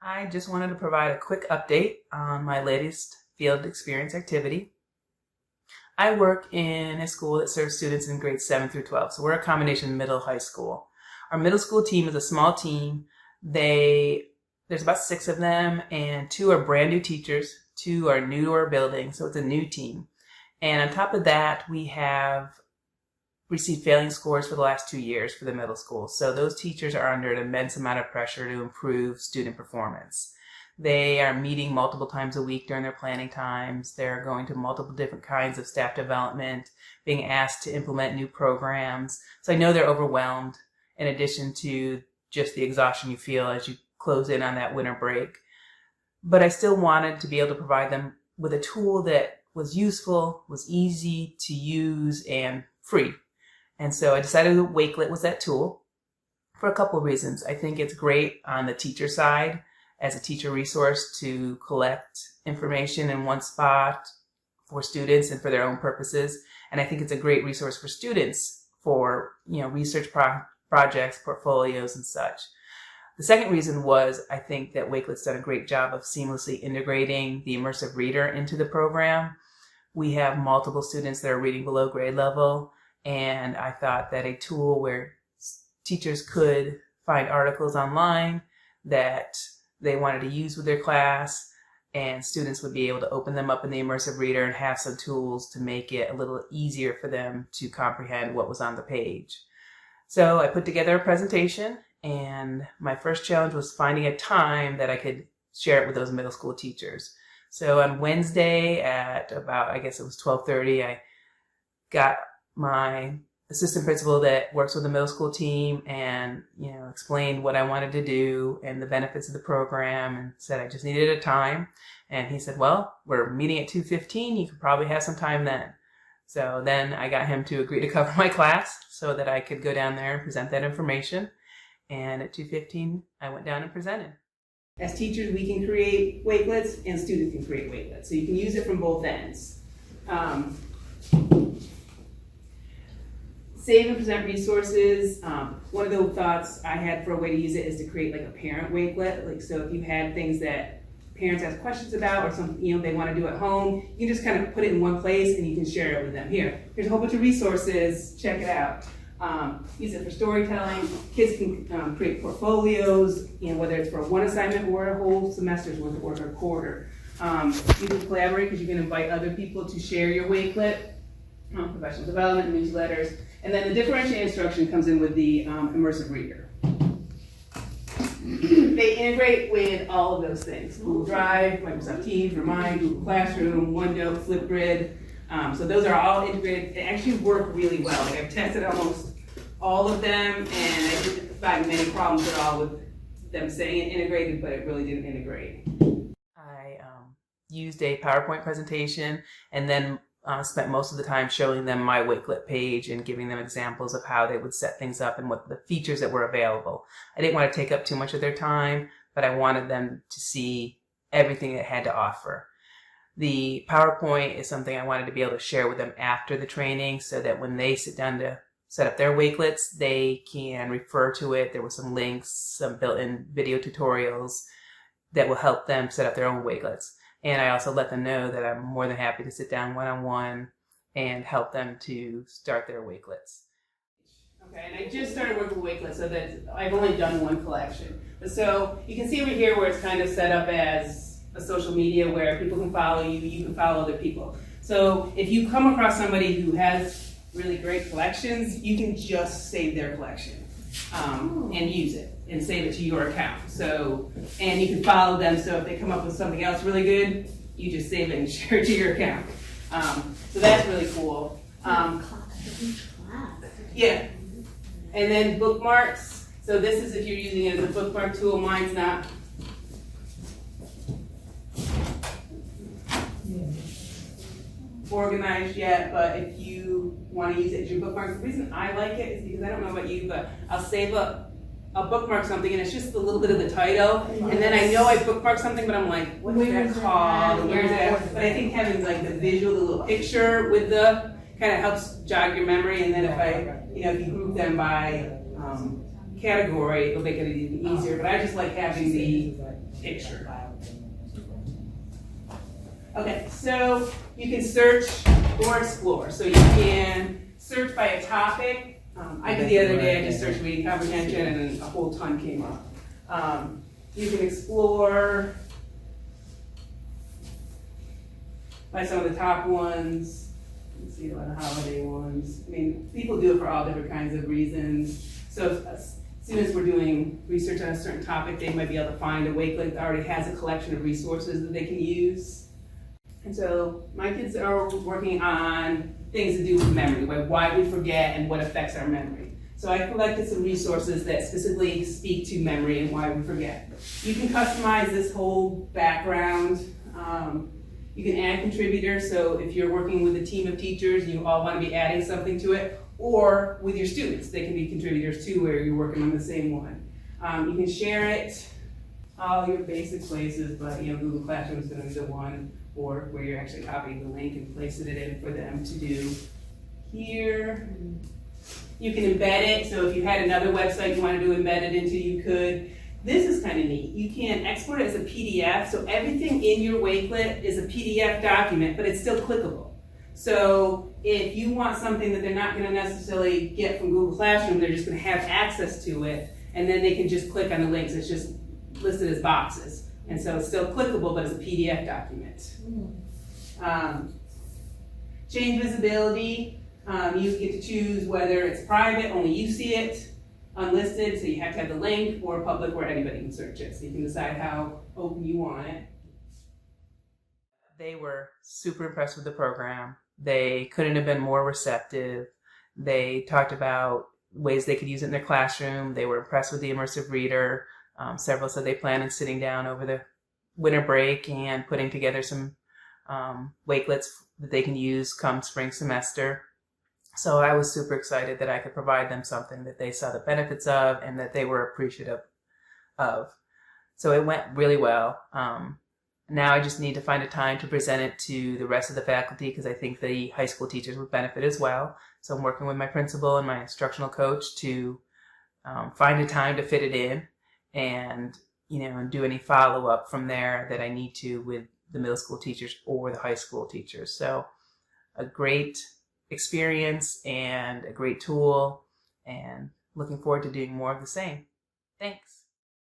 I just wanted to provide a quick update on my latest field experience activity. I work in a school that serves students in grades 7 through 12, so we're a combination middle high school. Our middle school team is a small team. There's about 6 of them, and 2 are brand new teachers, 2 are new to our building, so it's a new team. And on top of that, we have received failing scores for the last 2 years for the middle school. So those teachers are under an immense amount of pressure to improve student performance. They are meeting multiple times a week during their planning times. They're going to multiple different kinds of staff development, being asked to implement new programs. So I know they're overwhelmed, in addition to just the exhaustion you feel as you close in on that winter break. But I still wanted to be able to provide them with a tool that was useful, was easy to use, and free. And so I decided that Wakelet was that tool for a couple of reasons. I think it's great on the teacher side as a teacher resource to collect information in one spot for students and for their own purposes. And I think it's a great resource for students for, research projects, portfolios, and such. The second reason was I think that Wakelet's done a great job of seamlessly integrating the immersive reader into the program. We have multiple students that are reading below grade level, and I thought that a tool where teachers could find articles online that they wanted to use with their class, and students would be able to open them up in the immersive reader and have some tools to make it a little easier for them to comprehend what was on the page. So I put together a presentation, and my first challenge was finding a time that I could share it with those middle school teachers. So on Wednesday at about, I guess it was 12:30, I got my assistant principal that works with the middle school team and, explained what I wanted to do and the benefits of the program, and said I just needed a time. And he said, well, we're meeting at 2:15. You could probably have some time then. So then I got him to agree to cover my class so that I could go down there and present that information. And at 2:15, I went down and presented. As teachers, we can create wakelets and students can create wakelets. So you can use it from both ends. Save and present resources. One of the thoughts I had for a way to use it is to create like a parent wakelet. So if you had things that parents ask questions about or something they want to do at home, you can just kind of put it in one place and you can share it with them. Here's a whole bunch of resources. Check it out. Use it for storytelling. Kids can create portfolios, whether it's for one assignment or a whole semester's worth of work or a quarter. You can collaborate because you can invite other people to share your wakelet. Professional development, newsletters, and then the differentiated instruction comes in with the immersive reader. They integrate with all of those things: Google Drive, Microsoft Teams, Remind, Google Classroom, OneNote, Flipgrid. So those are all integrated. They actually work really well. I've tested almost all of them, and I didn't find many problems at all with them saying it integrated, but it really didn't integrate. I used a PowerPoint presentation and then spent most of the time showing them my Wakelet page and giving them examples of how they would set things up and what the features that were available. I didn't want to take up too much of their time, but I wanted them to see everything it had to offer. The PowerPoint is something I wanted to be able to share with them after the training so that when they sit down to set up their Wakelets, they can refer to it. There were some links, some built-in video tutorials that will help them set up their own Wakelets. And I also let them know that I'm more than happy to sit down one-on-one and help them to start their Wakelets. Okay, and I just started working with Wakelet, so that I've only done one collection. So you can see over here where it's kind of set up as a social media where people can follow you, you can follow other people. So if you come across somebody who has really great collections, you can just save their collection and use it and save it to your account. So, and you can follow them, so if they come up with something else really good, you just save it and share it to your account. So that's really cool. Yeah. And then bookmarks. So this is if you're using it as a bookmark tool. Mine's not organized yet, but if you want to use it as your bookmark, the reason I like it is because I don't know about you, but I'll save up I'll bookmark something and it's just a little bit of the title, and then I know I bookmarked something, but I'm like, what's that called? Where's it at? But I think having like the visual, the little picture with the kind of helps jog your memory, and then if I, if you group them by category, it'll make it even easier, but I just like having the picture. Okay, so you can search or explore. So you can search by a topic. I did the other day, I just searched reading comprehension and then a whole ton came up. You can explore by some of the top ones. You can see a lot of holiday ones. I mean, people do it for all different kinds of reasons. So if students were doing research on a certain topic, they might be able to find a Wakelet that already has a collection of resources that they can use. And so my kids are working on things to do with memory, like why we forget and what affects our memory. So I collected some resources that specifically speak to memory and why we forget. You can customize this whole background. You can add contributors, so if you're working with a team of teachers and you all want to be adding something to it, or with your students, they can be contributors too, where you're working on the same one. You can share it, all your basic places, but Google Classroom is going to be the one, or where you're actually copying the link and placing it in for them to do here. You can embed it, so if you had another website you wanted to embed it into, you could. This is kind of neat. You can export it as a PDF, so everything in your Wakelet is a PDF document, but it's still clickable. So if you want something that they're not going to necessarily get from Google Classroom, they're just going to have access to it, and then they can just click on the links. It's just listed as boxes. And so it's still clickable, but it's a PDF document. Change visibility. You get to choose whether it's private, only you see it, unlisted, so you have to have the link, or public where anybody can search it. So you can decide how open you want it. They were super impressed with the program. They couldn't have been more receptive. They talked about ways they could use it in their classroom. They were impressed with the immersive reader. Several said they plan on sitting down over the winter break and putting together some Wakelets that they can use come spring semester. So I was super excited that I could provide them something that they saw the benefits of and that they were appreciative of. So it went really well. Now I just need to find a time to present it to the rest of the faculty, because I think the high school teachers would benefit as well. So I'm working with my principal and my instructional coach to find a time to fit it in and do any follow-up from there that I need to with the middle school teachers or the high school teachers. So a great experience and a great tool, and looking forward to doing more of the same. Thanks.